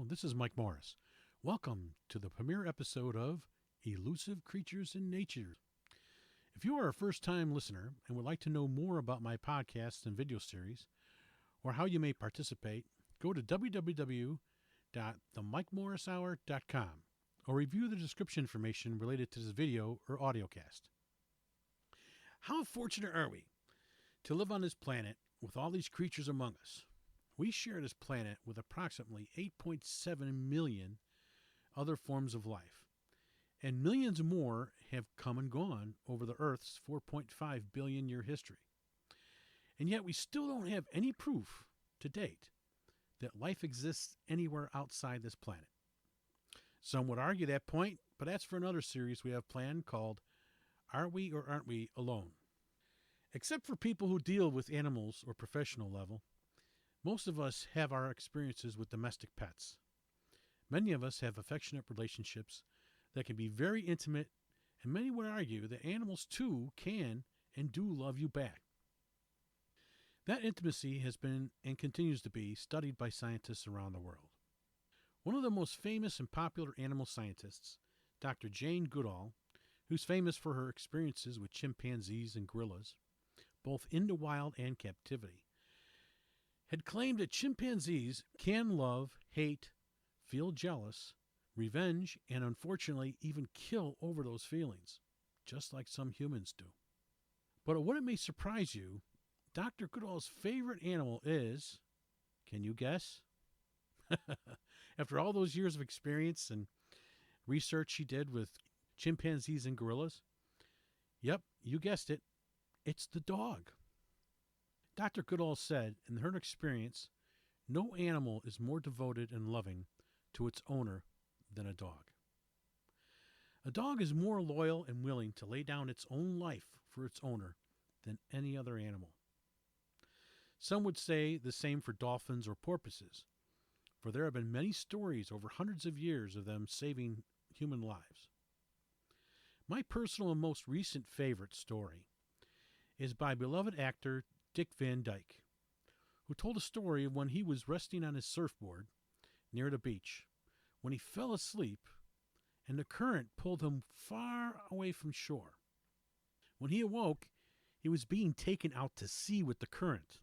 This is Mike Morris. Welcome to the premiere episode of Elusive Creatures in Nature. If you are a first-time listener and would like to know more about my podcasts and video series, or how you may participate, go to www.themikemorrishour.com or review the description information related to this video or audiocast. How fortunate are we to live on this planet with all these creatures among us? We share this planet with approximately 8.7 million other forms of life, and millions more have come and gone over the Earth's 4.5 billion year history. And yet we still don't have any proof to date that life exists anywhere outside this planet. Some would argue that point, but that's for another series we have planned called Are We or Aren't We Alone? Except for people who deal with animals or professional level, most of us have our experiences with domestic pets. Many of us have affectionate relationships that can be very intimate, and many would argue that animals too can and do love you back. That intimacy has been and continues to be studied by scientists around the world. One of the most famous and popular animal scientists, Dr. Jane Goodall, who's famous for her experiences with chimpanzees and gorillas, both in the wild and captivity, had claimed that chimpanzees can love, hate, feel jealous, revenge, and unfortunately even kill over those feelings, just like some humans do. But what it may surprise you, Dr. Goodall's favorite animal is, can you guess? After all those years of experience and research she did with chimpanzees and gorillas, yep, you guessed it, it's the dog. Dr. Goodall said, in her experience, no animal is more devoted and loving to its owner than a dog. A dog is more loyal and willing to lay down its own life for its owner than any other animal. Some would say the same for dolphins or porpoises, for there have been many stories over hundreds of years of them saving human lives. My personal and most recent favorite story is by beloved actor Dick Van Dyke, who told a story of when he was resting on his surfboard near the beach, when he fell asleep and the current pulled him far away from shore. When he awoke, he was being taken out to sea with the current,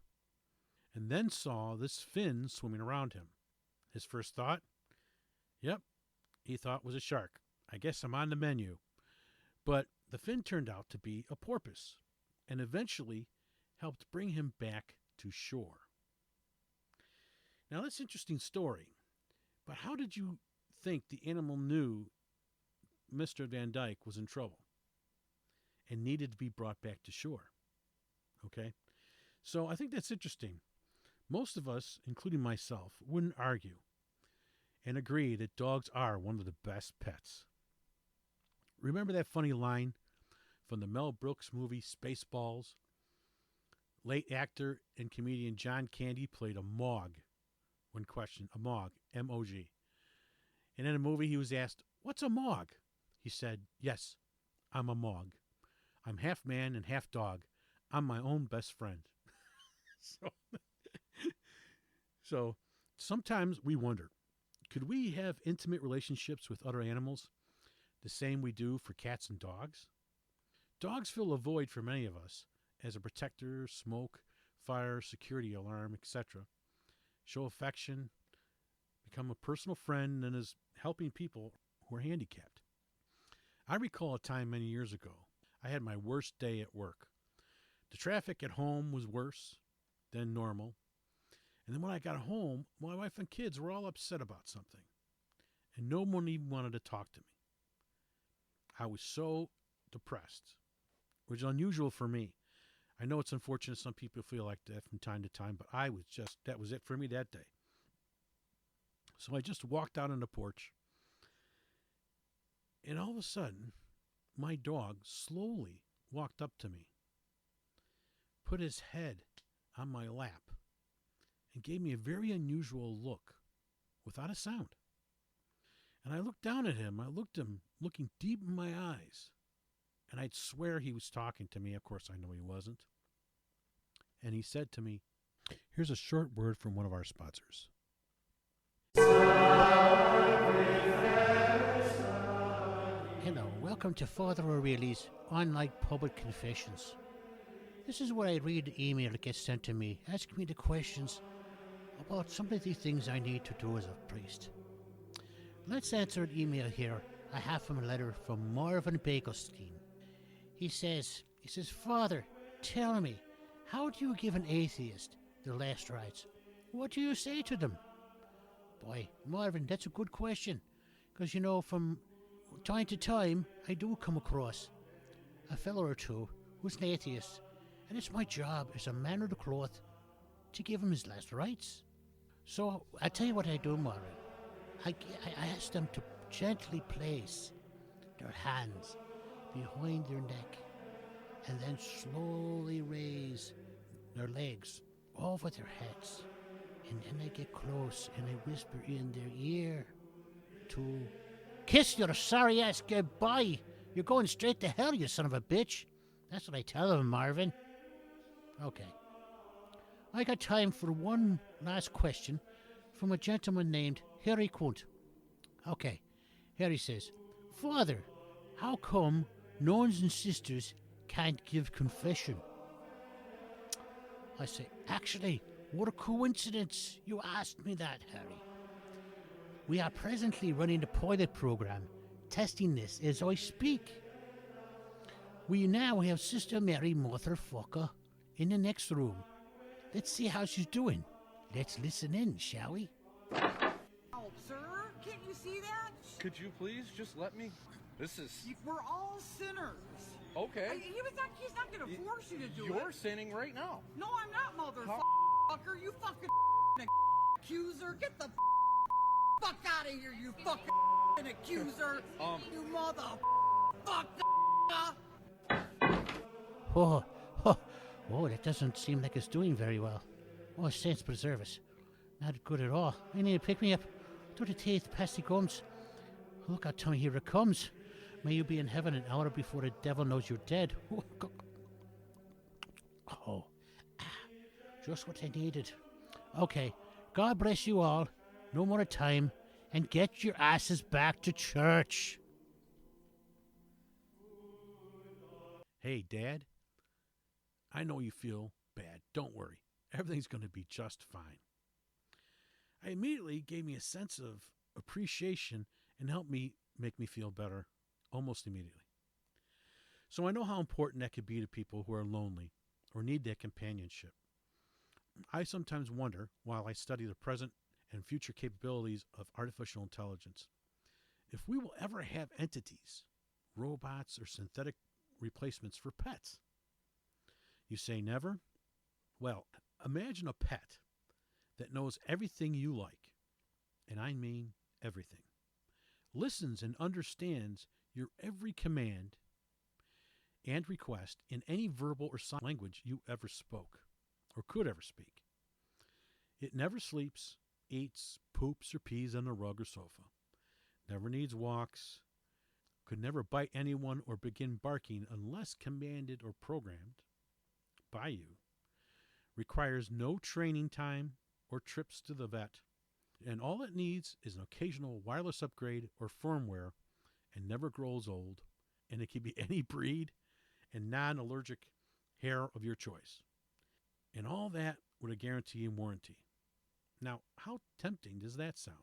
and then saw this fin swimming around him. His first thought, yep, he thought was a shark. I guess I'm on the menu. But the fin turned out to be a porpoise, and eventually helped bring him back to shore. Now, that's an interesting story, but how did you think the animal knew Mr. Van Dyke was in trouble and needed to be brought back to shore? Okay, so I think that's interesting. Most of us, including myself, wouldn't argue and agree that dogs are one of the best pets. Remember that funny line from the Mel Brooks movie Spaceballs? Late actor and comedian John Candy played a Mog when questioned. A Mog, M-O-G. And in the movie he was asked, "What's a Mog?" He said, "Yes, I'm a Mog. I'm half man and half dog. I'm my own best friend." So sometimes we wonder, could we have intimate relationships with other animals the same we do for cats and dogs? Dogs fill a void for many of us as a protector, smoke, fire, security alarm, etc. Show affection, become a personal friend, and is helping people who are handicapped. I recall a time many years ago. I had my worst day at work. The traffic at home was worse than normal. And then when I got home, my wife and kids were all upset about something. And no one even wanted to talk to me. I was so depressed, which is unusual for me. I know it's unfortunate some people feel like that from time to time, but that was it for me that day. So I just walked out on the porch, and all of a sudden, my dog slowly walked up to me, put his head on my lap, and gave me a very unusual look without a sound. And I looked down at him. I looked him looking deep in my eyes. And I'd swear he was talking to me. Of course, I know he wasn't. And he said to me, here's a short word from one of our sponsors. Hello, welcome to Father O'Reilly's online public confessions. This is where I read the email that gets sent to me, asking me the questions about some of the things I need to do as a priest. Let's answer an email here I have from a letter from Marvin Bagelstein. He says, Father, tell me, how do you give an atheist their last rites? What do you say to them? Boy, Marvin, that's a good question. Because, from time to time, I do come across a fellow or two who's an atheist, and it's my job as a man of the cloth to give him his last rites. So, I'll tell you what I do, Marvin. I ask them to gently place their hands behind their neck and then slowly raise their legs over their heads. And then I get close and I whisper in their ear to kiss your sorry ass goodbye. You're going straight to hell, you son of a bitch. That's what I tell them, Marvin. Okay. I got time for one last question from a gentleman named Harry Quint. Okay. Harry says, Father, how come nuns and sisters can't give confession? I say, actually, what a coincidence you asked me that, Harry. We are presently running the pilot program, testing this as I speak. We now have Sister Mary Motherfucker in the next room. Let's see how she's doing. Let's listen in, shall we? Oh, sir, can't you see that? Could you please just let me? We're all sinners. Okay. He's not going to force you to do it. You're sinning right now. No, I'm not, motherfucker. You fucking accuser. Get the fuck out of here, you fucking accuser. You motherfucker. Oh, that doesn't seem like it's doing very well. Oh, saints preserve us. Not good at all. I need to pick me up. To the teeth, past the gums. Look out, Tommy, here it comes. May you be in heaven an hour before the devil knows you're dead. Oh, just what I needed. Okay, God bless you all. No more time. And get your asses back to church. Hey, Dad. I know you feel bad. Don't worry. Everything's going to be just fine. I immediately gave me a sense of appreciation and helped make me feel better almost immediately. So I know how important that could be to people who are lonely or need that companionship. I sometimes wonder, while I study the present and future capabilities of artificial intelligence, if we will ever have entities, robots, or synthetic replacements for pets. You say never? Well, imagine a pet that knows everything you like, and I mean everything, listens and understands your every command and request in any verbal or sign language you ever spoke or could ever speak. It never sleeps, eats, poops, or pees on the rug or sofa, never needs walks, could never bite anyone or begin barking unless commanded or programmed by you, requires no training time or trips to the vet, and all it needs is an occasional wireless upgrade or firmware and never grows old, and it can be any breed and non-allergic hair of your choice. And all that with a guarantee and warranty. Now, how tempting does that sound?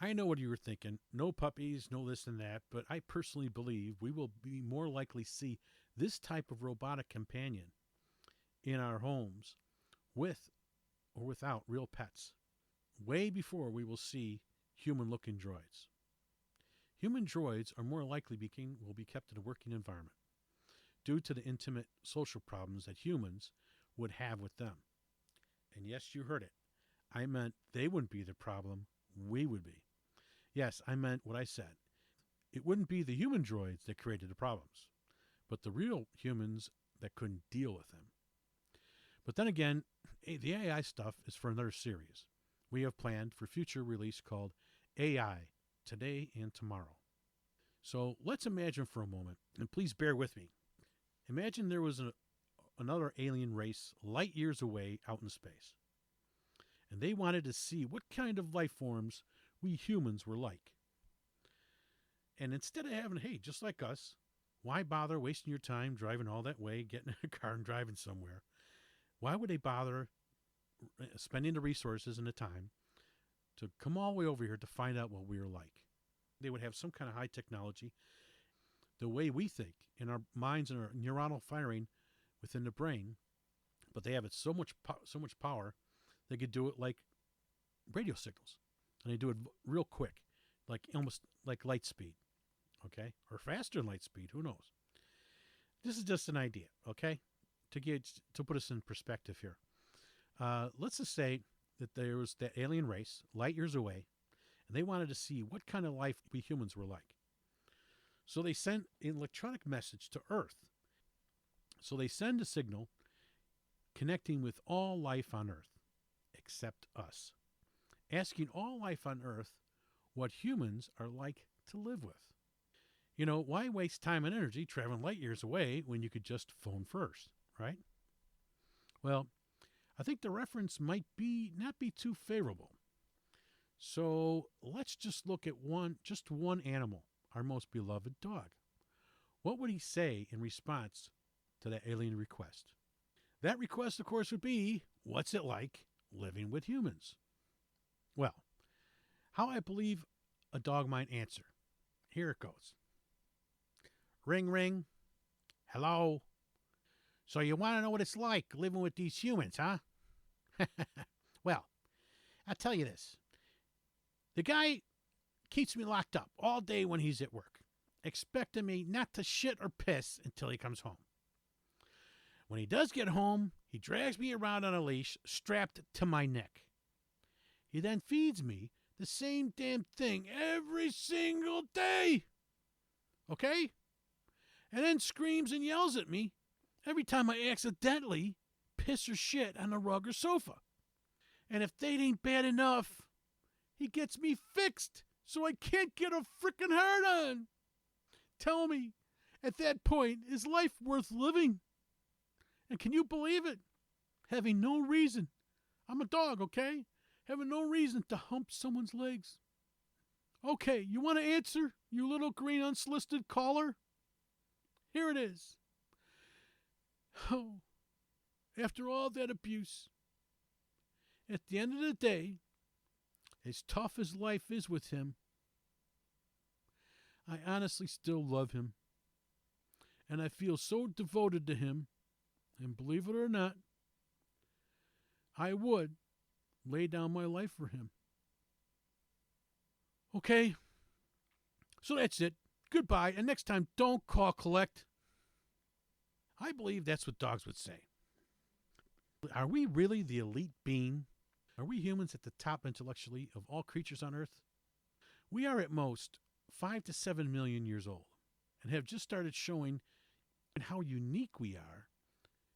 I know what you were thinking. No puppies, no this and that, but I personally believe we will be more likely to see this type of robotic companion in our homes with or without real pets, way before we will see human-looking droids. Human droids are more likely will be kept in a working environment due to the intimate social problems that humans would have with them. And yes, you heard it. I meant they wouldn't be the problem, we would be. Yes, I meant what I said. It wouldn't be the human droids that created the problems, but the real humans that couldn't deal with them. But then again, the AI stuff is for another series we have planned for future release called AI, Today and Tomorrow. So let's imagine for a moment, and please bear with me. Imagine there was another alien race light years away out in space. And they wanted to see what kind of life forms we humans were like. And instead of having, hey, just like us, why bother wasting your time driving all that way, getting in a car and driving somewhere? Why would they bother spending the resources and the time to come all the way over here to find out what we are like? They would have some kind of high technology. The way we think in our minds and our neuronal firing within the brain, but they have it so much power, they could do it like radio signals, and they do it real quick, like almost like light speed, okay, or faster than light speed. Who knows? This is just an idea, okay, to put us in perspective here. Let's just say that there was that alien race light years away, and they wanted to see what kind of life we humans were like. So they sent an electronic message to Earth. So they send a signal connecting with all life on Earth, except us, asking all life on Earth what humans are like to live with. You know, why waste time and energy traveling light years away when you could just phone first, right? Well, I think the reference might not be too favorable. So let's just look at just one animal, our most beloved dog. What would he say in response to that alien request? That request, of course, would be, what's it like living with humans? Well, how I believe a dog might answer. Here it goes. Ring, ring. Hello. So you want to know what it's like living with these humans, huh? Well, I'll tell you this. The guy keeps me locked up all day when he's at work, expecting me not to shit or piss until he comes home. When he does get home, he drags me around on a leash strapped to my neck. He then feeds me the same damn thing every single day. Okay? And then screams and yells at me every time I accidentally piss or shit on the rug or sofa. And if that ain't bad enough, he gets me fixed so I can't get a frickin' hard on. Tell me, at that point, is life worth living? And can you believe it? Having no reason. I'm a dog, okay? Having no reason to hump someone's legs. Okay, you want to answer, you little green unsolicited caller? Here it is. Oh, after all that abuse, at the end of the day, as tough as life is with him, I honestly still love him. And I feel so devoted to him, and believe it or not, I would lay down my life for him. Okay, so that's it. Goodbye, and next time, don't call collect. I believe that's what dogs would say. Are we really the elite being? Are we humans at the top intellectually of all creatures on Earth? We are at most 5 to 7 million years old and have just started showing how unique we are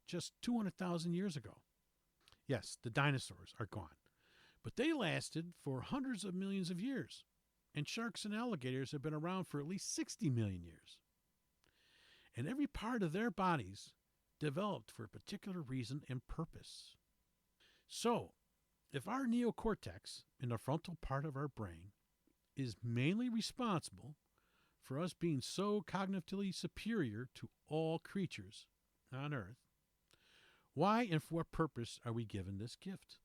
just 200,000 years ago. Yes, the dinosaurs are gone, but they lasted for hundreds of millions of years, and sharks and alligators have been around for at least 60 million years. And every part of their bodies developed for a particular reason and purpose. So, if our neocortex in the frontal part of our brain is mainly responsible for us being so cognitively superior to all creatures on Earth, why and for what purpose are we given this gift?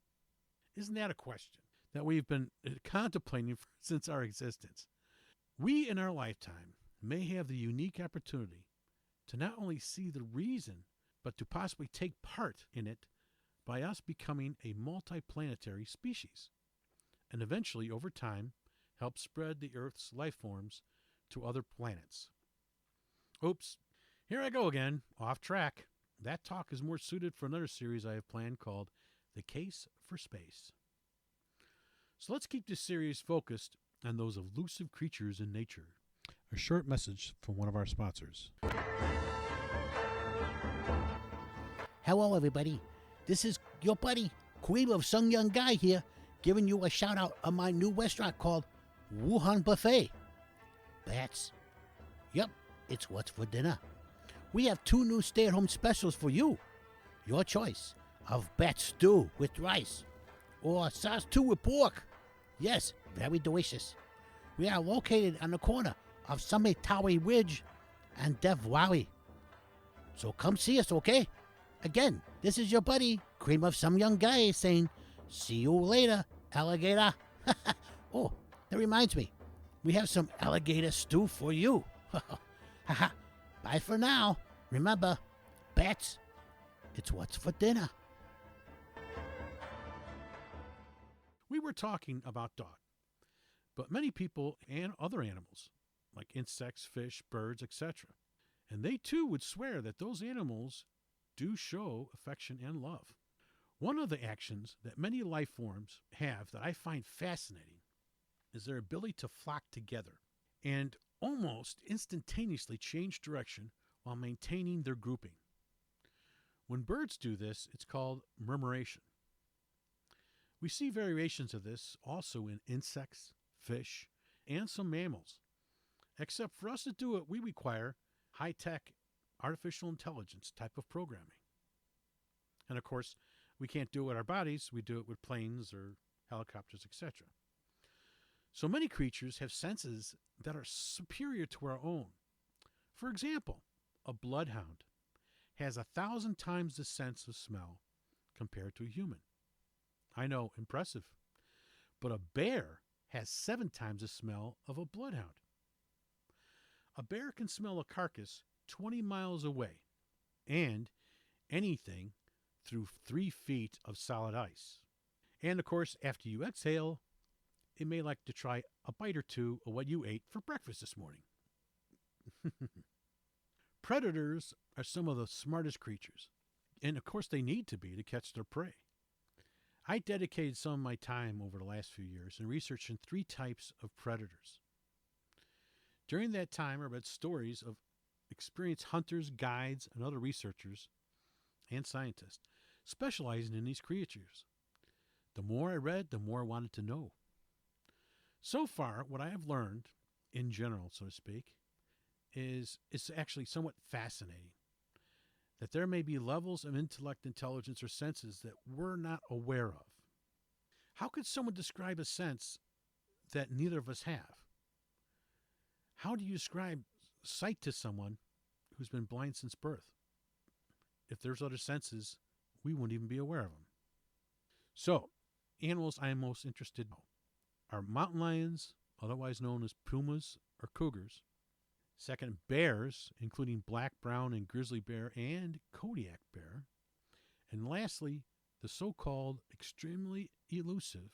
Isn't that a question that we've been contemplating since our existence? We in our lifetime may have the unique opportunity to not only see the reason, but to possibly take part in it by us becoming a multiplanetary species, and eventually, over time, help spread the Earth's life forms to other planets. Oops, here I go again, off track. That talk is more suited for another series I have planned called The Case for Space. So let's keep this series focused on those elusive creatures in nature. A short message from one of our sponsors. Hello, everybody. This is your buddy, Cream of Sung Young Guy here, giving you a shout out on my new restaurant called Wuhan Buffet. Bats. Yep, it's what's for dinner. We have 2 new stay-at-home specials for you. Your choice of bat stew with rice or sauce 2 with pork Yes, very delicious. We are located on the corner of Summit Tower Ridge and Dev Valley. So come see us, okay? Again, this is your buddy, cream of some young guy, saying, see you later, alligator. Oh, that reminds me. We have some alligator stew for you. Bye for now. Remember, bats, it's what's for dinner. We were talking about dog, but many people and other animals, like insects, fish, birds, etc., and they too would swear that those animals do show affection and love. One of the actions that many life forms have that I find fascinating is their ability to flock together and almost instantaneously change direction while maintaining their grouping. When birds do this, it's called murmuration. We see variations of this also in insects, fish, and some mammals. Except for us to do it, we require high-tech, artificial intelligence type of programming. And of course, we can't do it with our bodies, we do it with planes or helicopters, etc. So many creatures have senses that are superior to our own. For example, a bloodhound has 1,000 times the sense of smell compared to a human. I know, impressive. But a bear has 7 times the smell of a bloodhound. A bear can smell a carcass 20 miles away and anything through 3 feet of solid ice. And of course, after you exhale, it may like to try a bite or two of what you ate for breakfast this morning. Predators are some of the smartest creatures, and of course they need to be to catch their prey. I dedicated some of my time over the last few years in researching 3 types of predators. During that time, I read stories of experienced hunters, guides, and other researchers and scientists specializing in these creatures. The more I read, the more I wanted to know. So far, what I have learned, in general, so to speak, is it's actually somewhat fascinating that there may be levels of intellect, intelligence, or senses that we're not aware of. How could someone describe a sense that neither of us have? How do you describe sight to someone who's been blind since birth? If there's other senses, we wouldn't even be aware of them. So, animals I am most interested in are mountain lions, otherwise known as pumas or cougars. Second, bears, including black, brown, and grizzly bear and Kodiak bear. And lastly, the so-called extremely elusive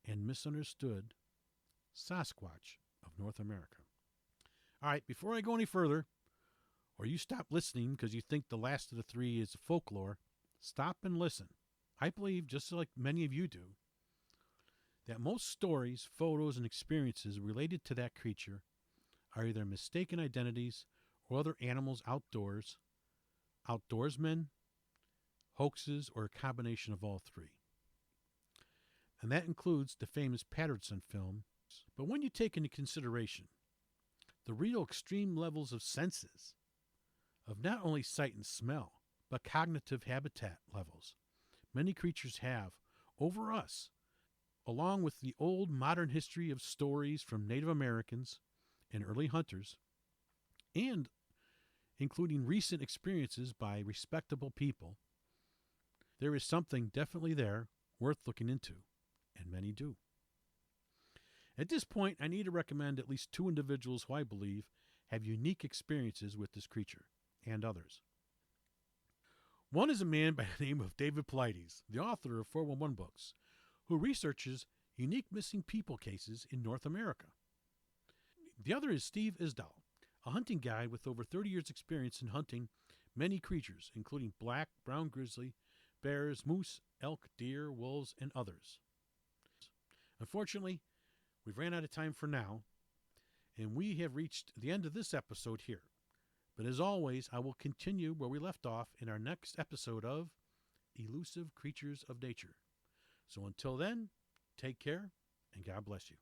and misunderstood Sasquatch of North America. All right, before I go any further, or you stop listening because you think the last of the 3 is folklore, stop and listen. I believe, just like many of you do, that most stories, photos, and experiences related to that creature are either mistaken identities or other animals outdoors, outdoorsmen, hoaxes, or a combination of all 3. And that includes the famous Patterson film. But when you take into consideration the real extreme levels of senses, of not only sight and smell, but cognitive habitat levels many creatures have over us, along with the old modern history of stories from Native Americans and early hunters, and including recent experiences by respectable people, there is something definitely there worth looking into, and many do. At this point, I need to recommend at least 2 individuals who I believe have unique experiences with this creature, and others. One is a man by the name of David Pilates, the author of 411 books, who researches unique missing people cases in North America. The other is Steve Isdall, a hunting guide with over 30 years' experience in hunting many creatures, including black, brown grizzly, bears, moose, elk, deer, wolves, and others. Unfortunately, we've ran out of time for now, and we have reached the end of this episode here. But as always, I will continue where we left off in our next episode of Elusive Creatures of Nature. So until then, take care, and God bless you.